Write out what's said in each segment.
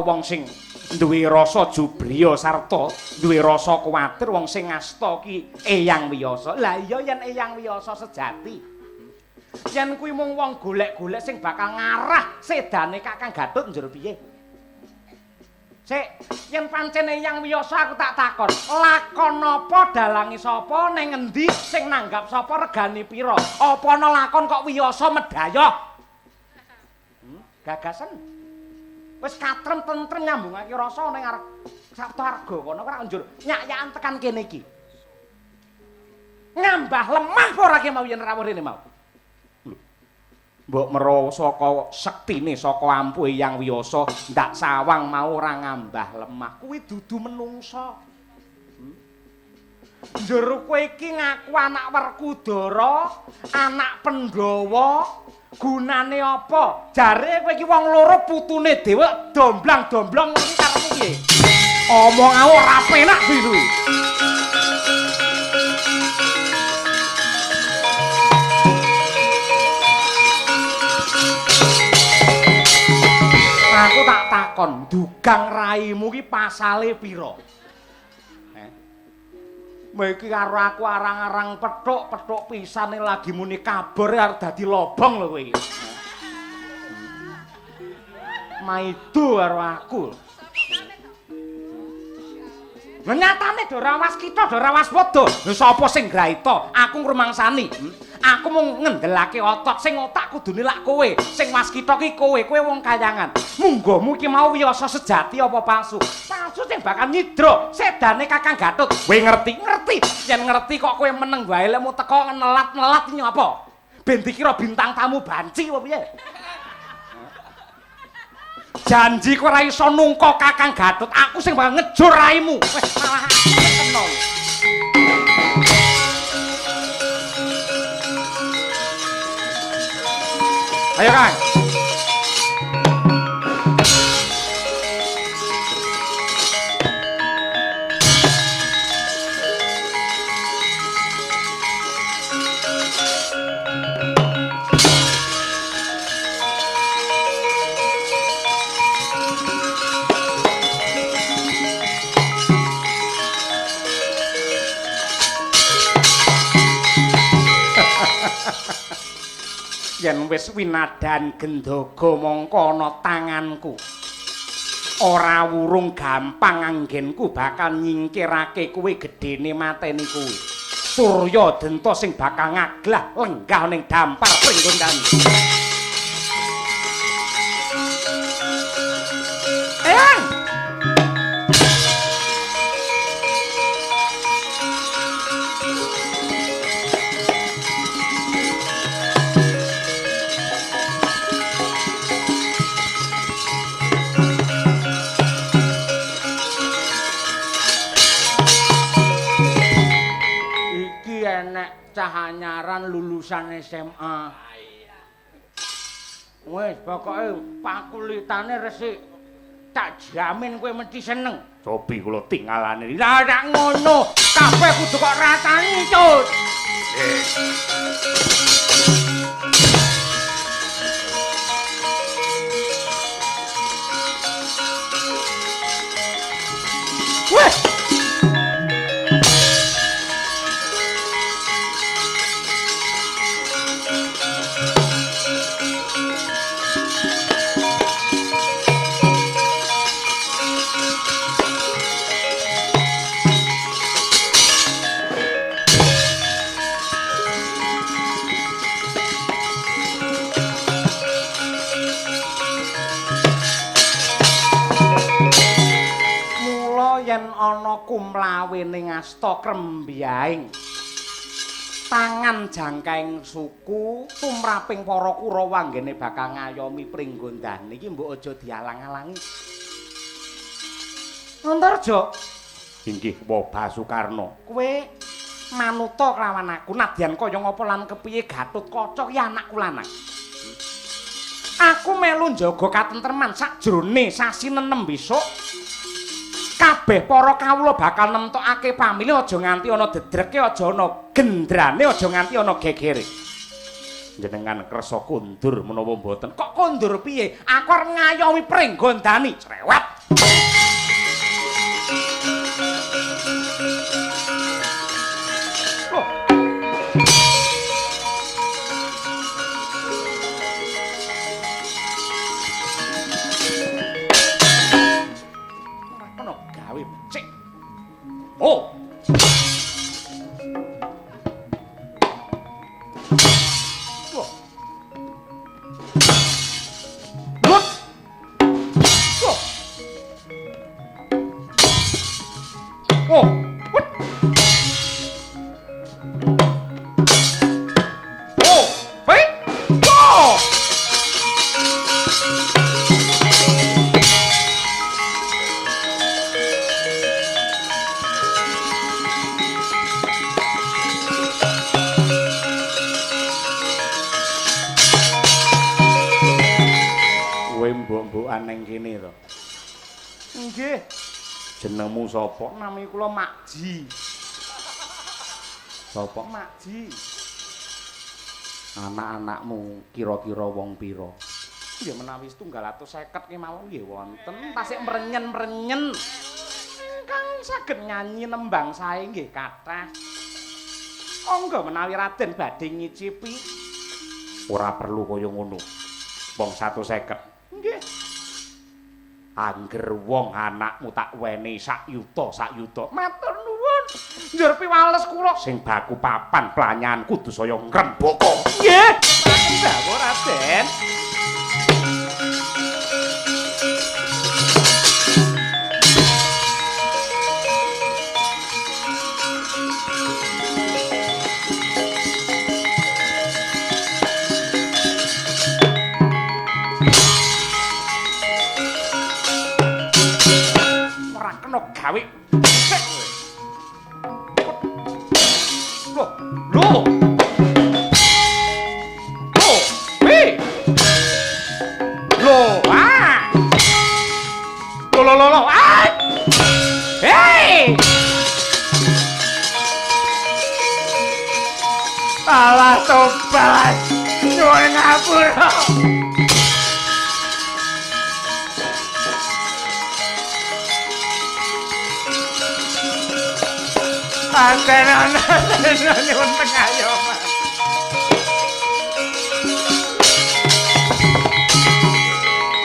wong sing duwe rasa jubriya sarta duwe rasa kuwatir wong sing ngasta ki Eyang Wiyasa. Lah iya yen Eyang Wiyasa sejati. Yen kuwi mung wong golek-golek sing bakal ngarah sedane Kakang Gatut njur piye? Sik, yen pancen Eyang Wiyasa aku tak takon, lakon apa dalange sapa ning endi sing nanggap sapa regane pira? Apa ana lakon kok Wiyasa medhayoh? Gagasan. Wis katrem tentrem nyambungake rasa ning arep Saptarga kono ora njur nyak-nyakan tekan kene iki. Ngambah lemah apa ora ki mau yen rawuh rene mau. Mbok mero saka sektine saka ampuh Eyang Wiyasa ndak sawang mau ora ngambah lemah. Kuwi dudu menungsa. Njur kowe iki ngaku anak Werkudara, anak Pandhawa, gunane apa? Jare kowe iki wong loro putune dhewe domblang-domblong iki karepmu piye? Omong aku ora penak kuwi. Aku tak takon, dugang raimu ki pasale pira? Iki karo aku arang-arang pethuk pisane lagi muni kabur arep dadi lobong lho kowe iki. Maido karo aku. Nyatane do rawas kita, do rawas padha. Lha sapa sing graita? Aku ngrumangsani. Aku mung ngendelake otot, sing otak kudune lak kowe. Sing waskita ki kowe wong kayangan. Munggomu iki mau Wiyasa sejati apa palsu? Palsu sing bakal nyidra sedane Kakang Gatut. Kowe ngerti? Yen ngerti kok kowe meneng wae lemu teko nelat-nelat nyapa? Ben dikira bintang tamu banci apa piye? Janji kowe ora iso nungka Kakang Gatut, aku sing bakal ngejur raimu. Wis malah aku kena. Ayo Kang. Yen wis winadan gendaga mongko ana tanganku. Ora wurung gampang anggenku bakal nyingkirake kuwi gedene mateni kuwi. Surya Denta sing bakal ngaglah lenggah ning dampar pringgondani. Eyang! Cah anyaran lulusan SMA. Wis pokoke pakulitane resik. Tak jamin kowe mesti seneng. Cobi kula tinggalane. Lah nek ngono, kabeh kudu kok rasani, Cut. Wes. Ana kumlawe ning asta krembyaing tangan jangkaing suku tumraping para Kurawa anggene bakal ngayomi pringgondane iki mbok aja dialang-alangi. Antarja inggih Waba Sukarno kowe manuta kelawan aku nadyan kaya ngapa lan kepiye Gatut Kaca ki anakku lanang. Aku melu njaga katentreman sakjroning sasi nenem besok. Kabeh para kawula bakal nemtokake pamilih aja nganti ana dedreke, aja ana gendrane, aja nganti ana gegere. Jenengan kersa kondur menawa mboten. Kok kondur piye? Aku arep ngayomi pringgondani cerewet. Ora kena gawe becik. Oh. Oh, what? Oh, wait, go! Kowe mbok-mbokan ning kene to. Nggih. Jenengmu sapa? Nami kula Makji. Sapa Makji? Anak-anakmu kira-kira wong pira? Ya menawi setunggal atus 50 kemawon nggih wonten, tasik mrenyen-mrenyen. Ingkang saged nyanyi nembang sae nggih kathah. Monggo menawi Raden badhe ngicipi. Ora perlu kaya ngono. Wong 150. Nggih. Angger wong anakmu tak weni sak yuta. Matur nuwun. Njur piwales kula sing baku papan planyan kudu saya ngrembaka. Nggih. Saken dawuh Raden. Gawe sik kowe. Loh. Weh. Loh, ah. Loh. Ah. Hey. Salah tobat. Nyuwun ngapura. Atenan nyuwun pengayoman.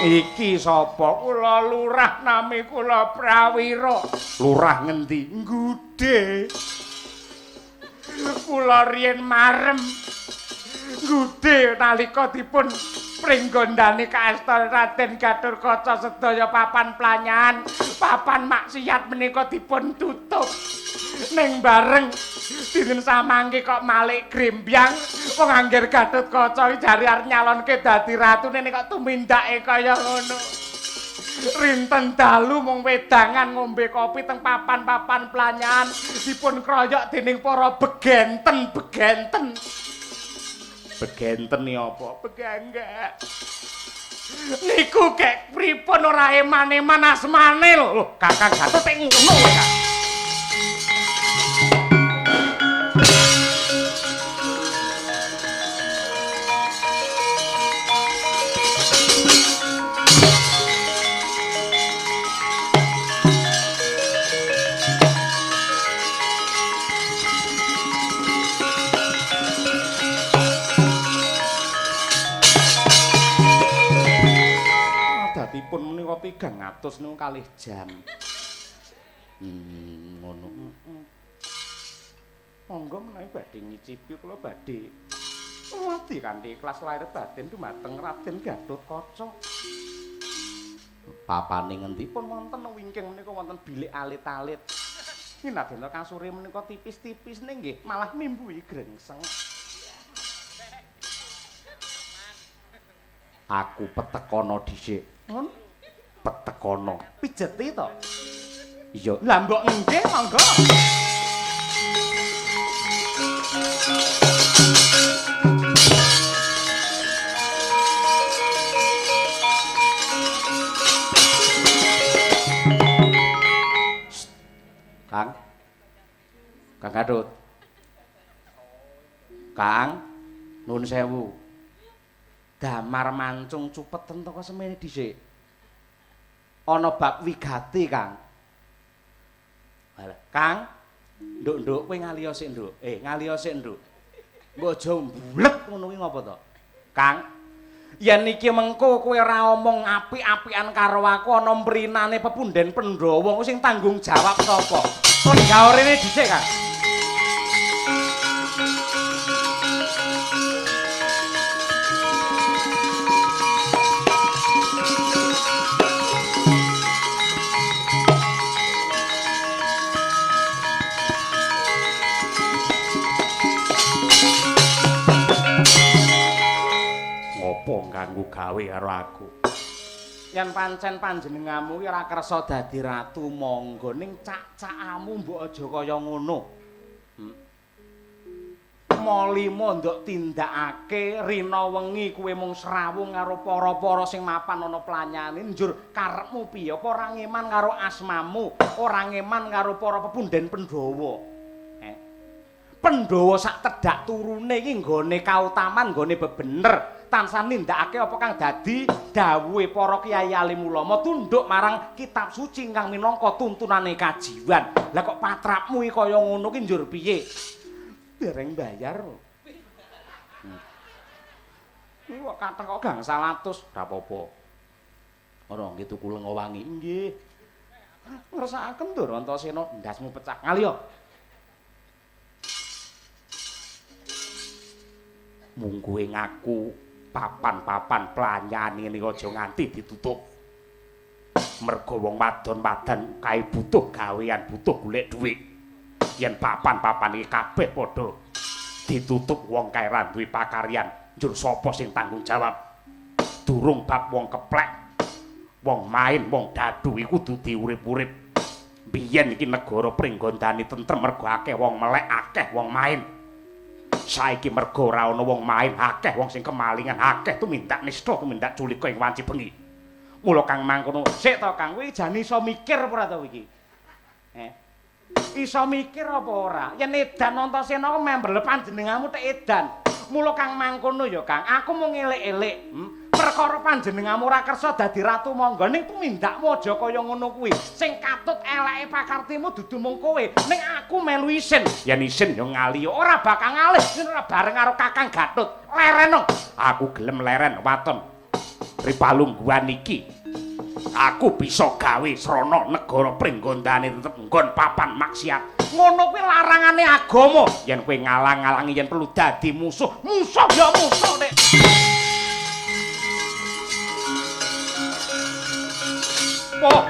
Iki sapa? Kula lurah nami kula Prawira. Lurah ngendi? Nggude. Kula riyen marem. Nggude nalika dipun pringgondani kaasta Raden Gathotkaca sedaya papan planyan, papan maksiat menika dipun tutup. Ning bareng dinten samangke kok malik grembyang wong angger Gathotkaca jare arep nyalonke dadi ratune nek kok tumindake kaya ngono. Rinten dalu mung wedangan ngombe kopi teng papan-papan planyan dipun kroyok dening para begenten. Begenten iki apa? Beganggak. Niku kek pripun ora eman-eman asmane lho. Kakang Gatot tek ngono kowe. Pun menika 300 niku kalih jam. Ngono. Monggo menawi badhe ngicipi kula badhe ngati kanthi ikhlas lahir batin dumateng Raden Gathotkaca. Papane ngendi pun wonten wingking menika wonten bilik alit-alit. Minaden kasure menika tipis-tipis ning nggih malah mimbui grengseng. Aku petekono dhisik. Ngono. Petekono. Pijeti to? Iya. Lah mbok nggih monggo. Kang Gathot. Kang Nuwun sewu. Damar mancung cupeten teko semene dhisik. Ana bab wigati, Kang. Walah, Kang. Nduk-nduk kowe ngaliyo sik, Nduk. Ngaliyo sik, Nduk. Mbok aja mbulet ngono kuwi ngopo to? Kang, yen iki mengko kowe ora omong apik-apikan karo aku ana mrinane pepunden Pandhawa sing tanggung jawab sapa? Kon gawe rene dhisik, Kang. Kanggo gawe karo aku. Yen pancen panjenenganmu ki ora kersa dadi ratu, monggo ning cak-cakamu mbok aja kaya ngono. Molimo nduk tindakake rina wengi kowe mung srawung karo para-para sing mapan ana planyane njur karepmu piye? Apa ora ngeman karo asmamu, ora ngeman karo para pepunden Pandhawa. Pandhawa sak tedhak turune iki nggone kautaman, nggone bebener. Tansah nindakake apa kang dadi dawuhe para kiai alim ulama tunduk marang kitab suci kang minangka tuntunane kajiwan. Lah kok patrapmu iki kaya ngono ki njur piye? Dereng bayar. Iki kok kathah kok gangsal atus, ora apa-apa. Ora nggih tuku lenga wangi. Nggih. Ngersakaken Dur Antasena ndasmu pecah. Ngaliyo. Mung kowe ngaku papan-papan planyane ngene aja nganti ditutup. Mergo wong wadon-wadan kae butuh gawean, butuh golek dhuwit. Yen papan-papan iki kabeh padha ditutup wong kae ra duwe pakaryan, njur sapa sing tanggung jawab? Durung bab wong keplek. Wong main, wong dadu iku kudu diurip-urip. Biyen iki negara pringgondani tentrem mergo akeh wong melek, akeh wong main. Saiki mergo ora ana wong main, akeh wong sing kemalingan, akeh tumindak nista, tumindak culika ing wanci bengi. Mula Kang mangkono, sik to Kang, kowe jane iso mikir apa ora to iki? Iso mikir apa ora? Yen edan Antasena member panjenenganmu tek edan. Mula Kang mangkono ya Kang, aku mung ngelek-elek. Perkara panjenenganmu ora kersa dadi ratu monggo ning tumindakmu aja kaya ngono kuwi. Sing katut eleke pakartimu dudu mung kowe, ning aku melu isin. Yen isin ya ngali ora bakal ngalih, ora bareng karo Kakang Gatut. Leren dong. Aku gelem leren waton. Ripalungguhan iki. Aku bisa gawe srana negara pringgondane tetep nggon papan maksiat. Ngono kuwi larangane agama. Yen kowe ngalang-alangi yen perlu dadi musuh, musuh ya musuh nek. Oh.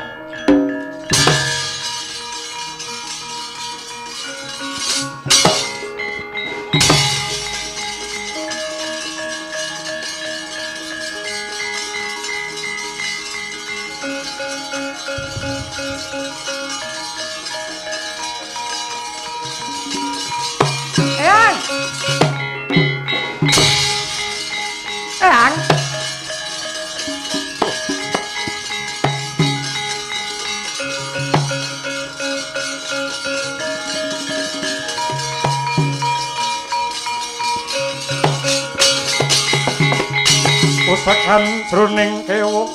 Eyang. Eyang. Pusakan jroning kewo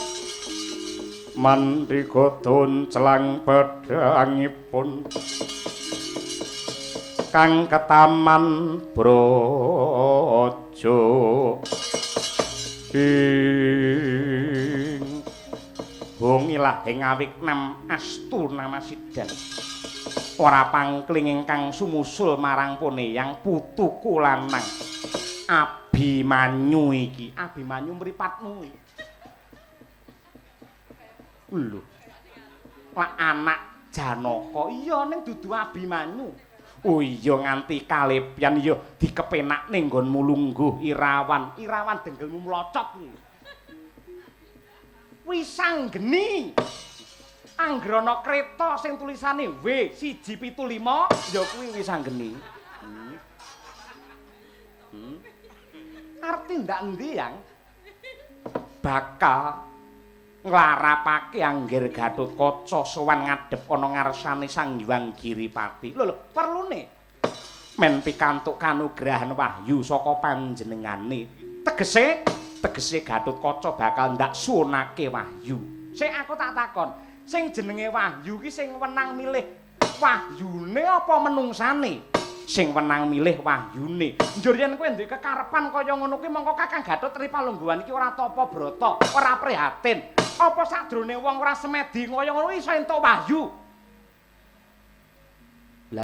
mandhigatun celang pedhangipun kang ketaman brojo ing bongilah ing awik nam astu namasidhan ora pangkling ingkang sumusul marang pune yang putuku lanang Abimanyu iki. Abimanyu mripatmu iki. Lho. Lah anak Janaka iya ning dudu Abimanyu. Oh iya nganti kalebyan ya dikepenak ning nggonmu lungguh Irawan. Irawan denggelmu mlocot iki. Wisanggeni. Anggrana kreta sing tulisane W175 ya kuwi Wisanggeni. Arti ndak endi yang bakal nglarapake Angger Gatotkaca sowan ngadhep ana ngarsane Sang Hyang Giripati. Lho perlune men pikantuk kanugrahan wahyu saka panjenengane. Tegese Gatotkaca bakal ndak sunake wahyu. Sing aku tak takon, sing jenenge wahyu ki sing wenang milih wahyune apa menungsane? Sing wenang milih wahyune. Njur yen kowe ndek kekarepan kaya ngono kuwi mongko Kakang Gatot Tripalungguhan iki ora tapa brata, ora prihatin. Apa sadrone wong ora semedi kaya ngono iso entuk wahyu?